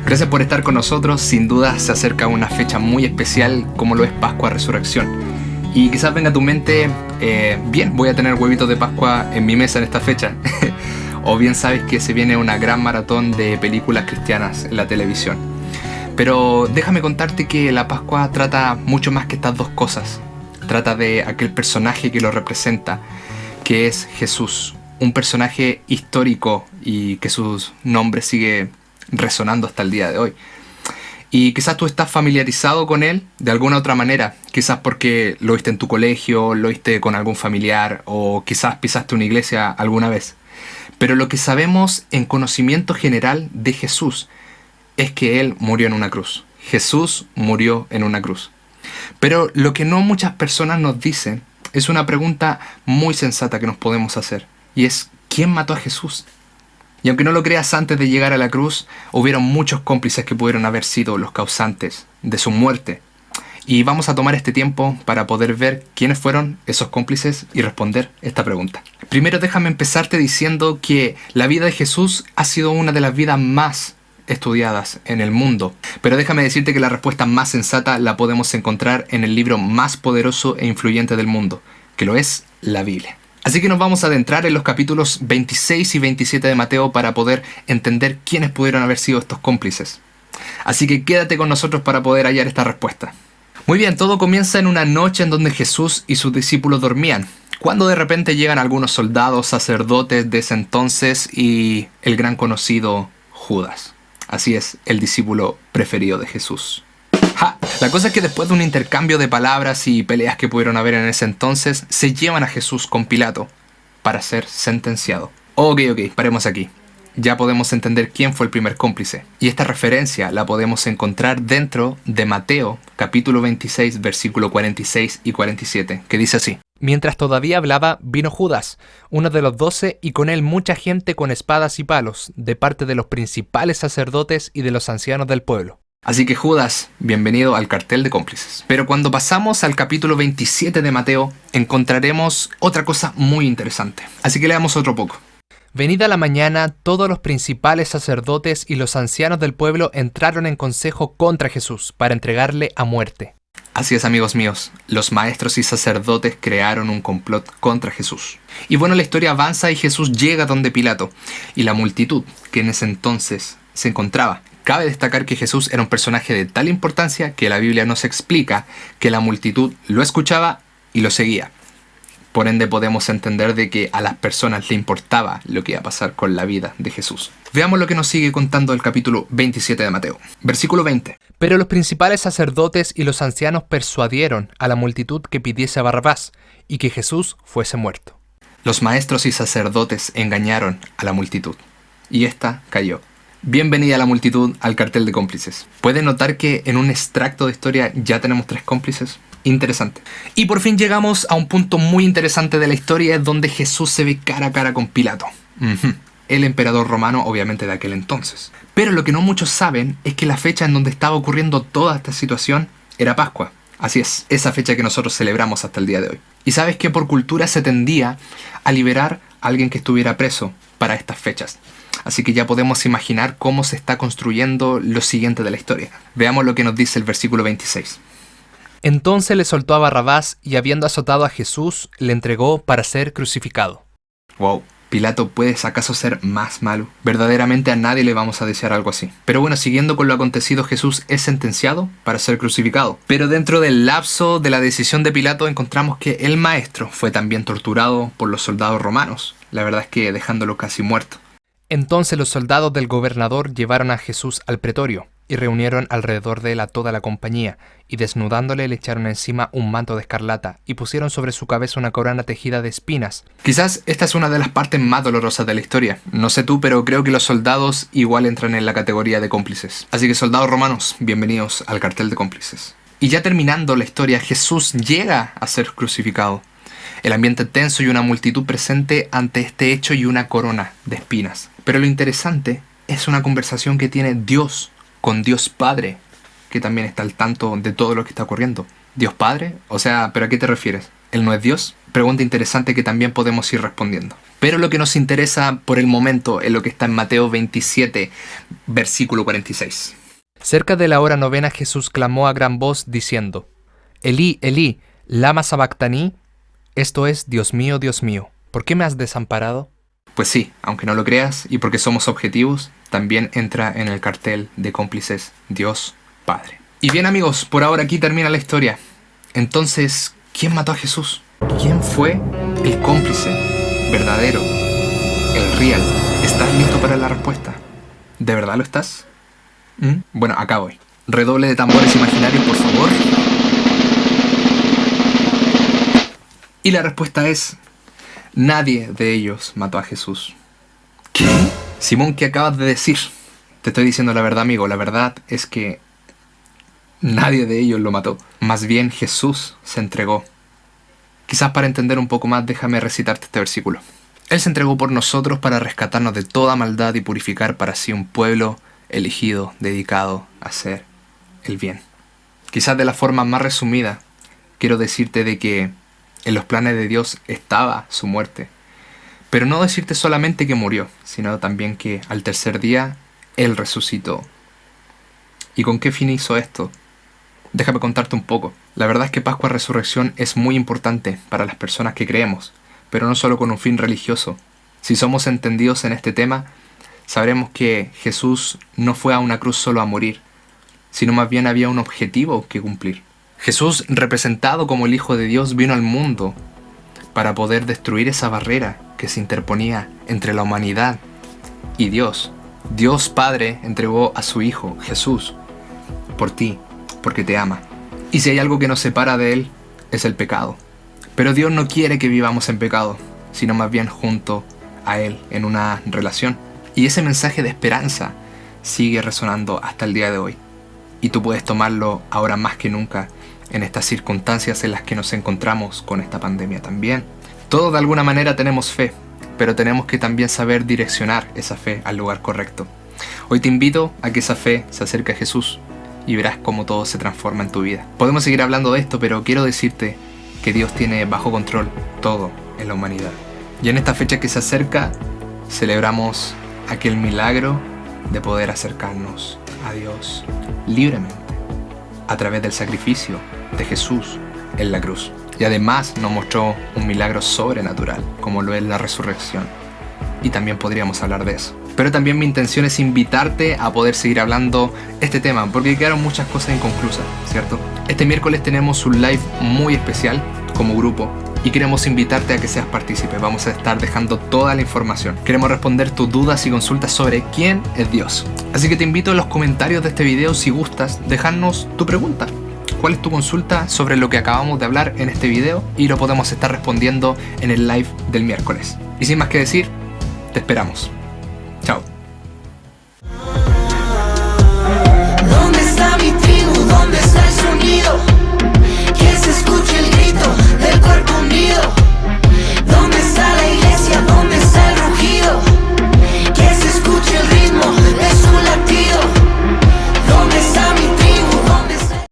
Gracias por estar con nosotros. Sin duda se acerca una fecha muy especial como lo es Pascua Resurrección. Y quizás venga a tu mente, bien, voy a tener huevitos de Pascua en mi mesa en esta fecha. O bien sabes que se viene una gran maratón de películas cristianas en la televisión. Pero déjame contarte que la Pascua trata mucho más que estas dos cosas. Trata de aquel personaje que lo representa, que es Jesús. Un personaje histórico y que su nombre sigue resonando hasta el día de hoy. Y quizás tú estás familiarizado con él de alguna otra manera, quizás porque lo viste en tu colegio, lo viste con algún familiar o quizás pisaste una iglesia alguna vez. Pero lo que sabemos en conocimiento general de Jesús es que él murió en una cruz. Jesús murió en una cruz. Pero lo que no muchas personas nos dicen es una pregunta muy sensata que nos podemos hacer. Y es, ¿quién mató a Jesús? Y aunque no lo creas, antes de llegar a la cruz, hubieron muchos cómplices que pudieron haber sido los causantes de su muerte. Y vamos a tomar este tiempo para poder ver quiénes fueron esos cómplices y responder esta pregunta. Primero déjame empezarte diciendo que la vida de Jesús ha sido una de las vidas más estudiadas en el mundo. Pero déjame decirte que la respuesta más sensata la podemos encontrar en el libro más poderoso e influyente del mundo, que lo es la Biblia. Así que nos vamos a adentrar en los capítulos 26 y 27 de Mateo para poder entender quiénes pudieron haber sido estos cómplices. Así que quédate con nosotros para poder hallar esta respuesta. Muy bien, todo comienza en una noche en donde Jesús y sus discípulos dormían, cuando de repente llegan algunos soldados, sacerdotes de ese entonces y el gran conocido Judas. Así es, el discípulo preferido de Jesús. La cosa es que después de un intercambio de palabras y peleas que pudieron haber en ese entonces, se llevan a Jesús con Pilato para ser sentenciado. Ok, paremos aquí. Ya podemos entender quién fue el primer cómplice. Y esta referencia la podemos encontrar dentro de Mateo, capítulo 26, versículo 46 y 47, que dice así. Mientras todavía hablaba, vino Judas, uno de los 12, y con él mucha gente con espadas y palos, de parte de los principales sacerdotes y de los ancianos del pueblo. Así que Judas, bienvenido al cartel de cómplices. Pero cuando pasamos al capítulo 27 de Mateo, encontraremos otra cosa muy interesante. Así que leamos otro poco. Venida la mañana, todos los principales sacerdotes y los ancianos del pueblo entraron en consejo contra Jesús para entregarle a muerte. Así es, amigos míos, los maestros y sacerdotes crearon un complot contra Jesús. Y bueno, la historia avanza y Jesús llega donde Pilato y la multitud que en ese entonces se encontraba. Cabe destacar que Jesús era un personaje de tal importancia que la Biblia nos explica que la multitud lo escuchaba y lo seguía. Por ende podemos entender de que a las personas le importaba lo que iba a pasar con la vida de Jesús. Veamos lo que nos sigue contando el capítulo 27 de Mateo. Versículo 20. Pero los principales sacerdotes y los ancianos persuadieron a la multitud que pidiese a Barrabás y que Jesús fuese muerto. Los maestros y sacerdotes engañaron a la multitud y ésta cayó. Bienvenida a la multitud al cartel de cómplices. ¿Pueden notar que en un extracto de historia ya tenemos 3 cómplices? Interesante. Y por fin llegamos a un punto muy interesante de la historia donde Jesús se ve cara a cara con Pilato. El emperador romano, obviamente, de aquel entonces. Pero lo que no muchos saben es que la fecha en donde estaba ocurriendo toda esta situación era Pascua. Así es, esa fecha que nosotros celebramos hasta el día de hoy. Y sabes que por cultura se tendía a liberar a alguien que estuviera preso para estas fechas. Así que ya podemos imaginar cómo se está construyendo lo siguiente de la historia. Veamos lo que nos dice el versículo 26. Entonces le soltó a Barrabás y habiendo azotado a Jesús, le entregó para ser crucificado. Wow, Pilato, ¿puedes acaso ser más malo? Verdaderamente a nadie le vamos a desear algo así. Pero bueno, siguiendo con lo acontecido, Jesús es sentenciado para ser crucificado. Pero dentro del lapso de la decisión de Pilato encontramos que el maestro fue también torturado por los soldados romanos. La verdad es que dejándolo casi muerto. Entonces los soldados del gobernador llevaron a Jesús al pretorio y reunieron alrededor de él a toda la compañía, y desnudándole le echaron encima un manto de escarlata, y pusieron sobre su cabeza una corona tejida de espinas. Quizás esta es una de las partes más dolorosas de la historia. No sé tú, pero creo que los soldados igual entran en la categoría de cómplices. Así que soldados romanos, bienvenidos al cartel de cómplices. Y ya terminando la historia, Jesús llega a ser crucificado. El ambiente tenso y una multitud presente ante este hecho y una corona de espinas. Pero lo interesante es una conversación que tiene Dios con Dios Padre, que también está al tanto de todo lo que está ocurriendo. ¿Dios Padre? O sea, ¿pero a qué te refieres? ¿Él no es Dios? Pregunta interesante que también podemos ir respondiendo. Pero lo que nos interesa por el momento es lo que está en Mateo 27, versículo 46. Cerca de la hora novena Jesús clamó a gran voz diciendo: Elí, Elí, lama sabactaní, esto es, Dios mío, ¿por qué me has desamparado? Pues sí, aunque no lo creas y porque somos objetivos, también entra en el cartel de cómplices Dios Padre. Y bien amigos, por ahora aquí termina la historia. Entonces, ¿quién mató a Jesús? ¿Quién fue el cómplice verdadero? El real. ¿Estás listo para la respuesta? ¿De verdad lo estás? Bueno, acá voy. Redoble de tambores imaginarios, por favor. Y la respuesta es: nadie de ellos mató a Jesús. ¿Qué? Simón, ¿qué acabas de decir? Te estoy diciendo la verdad, amigo. La verdad es que nadie de ellos lo mató. Más bien Jesús se entregó. Quizás para entender un poco más, déjame recitarte este versículo. Él se entregó por nosotros para rescatarnos de toda maldad y purificar para sí un pueblo elegido, dedicado a hacer el bien. Quizás de la forma más resumida, quiero decirte de que en los planes de Dios estaba su muerte. Pero no decirte solamente que murió, sino también que al tercer día Él resucitó. ¿Y con qué fin hizo esto? Déjame contarte un poco. La verdad es que Pascua Resurrección es muy importante para las personas que creemos, pero no solo con un fin religioso. Si somos entendidos en este tema, sabremos que Jesús no fue a una cruz solo a morir, sino más bien había un objetivo que cumplir. Jesús, representado como el Hijo de Dios, vino al mundo para poder destruir esa barrera que se interponía entre la humanidad y Dios. Dios Padre entregó a su Hijo, Jesús, por ti, porque te ama. Y si hay algo que nos separa de Él, es el pecado. Pero Dios no quiere que vivamos en pecado, sino más bien junto a Él, en una relación. Y ese mensaje de esperanza sigue resonando hasta el día de hoy. Y tú puedes tomarlo ahora más que nunca en estas circunstancias en las que nos encontramos con esta pandemia también. Todos de alguna manera tenemos fe, pero tenemos que también saber direccionar esa fe al lugar correcto. Hoy te invito a que esa fe se acerque a Jesús y verás cómo todo se transforma en tu vida. Podemos seguir hablando de esto, pero quiero decirte que Dios tiene bajo control todo en la humanidad. Y en esta fecha que se acerca, celebramos aquel milagro de poder acercarnos a Dios libremente a través del sacrificio de Jesús en la cruz. Y además nos mostró un milagro sobrenatural, como lo es la resurrección. Y también podríamos hablar de eso. Pero también mi intención es invitarte a poder seguir hablando este tema, porque quedaron muchas cosas inconclusas, ¿cierto? Este miércoles tenemos un live muy especial como grupo y queremos invitarte a que seas partícipe. Vamos a estar dejando toda la información. Queremos responder tus dudas y consultas sobre quién es Dios. Así que te invito en los comentarios de este video, si gustas, dejarnos tu pregunta. ¿Cuál es tu consulta sobre lo que acabamos de hablar en este video? Y lo podemos estar respondiendo en el live del miércoles. Y sin más que decir, te esperamos. Chao. ¿Dónde está mi tribu? ¿Dónde está el sonido? Que se escuche el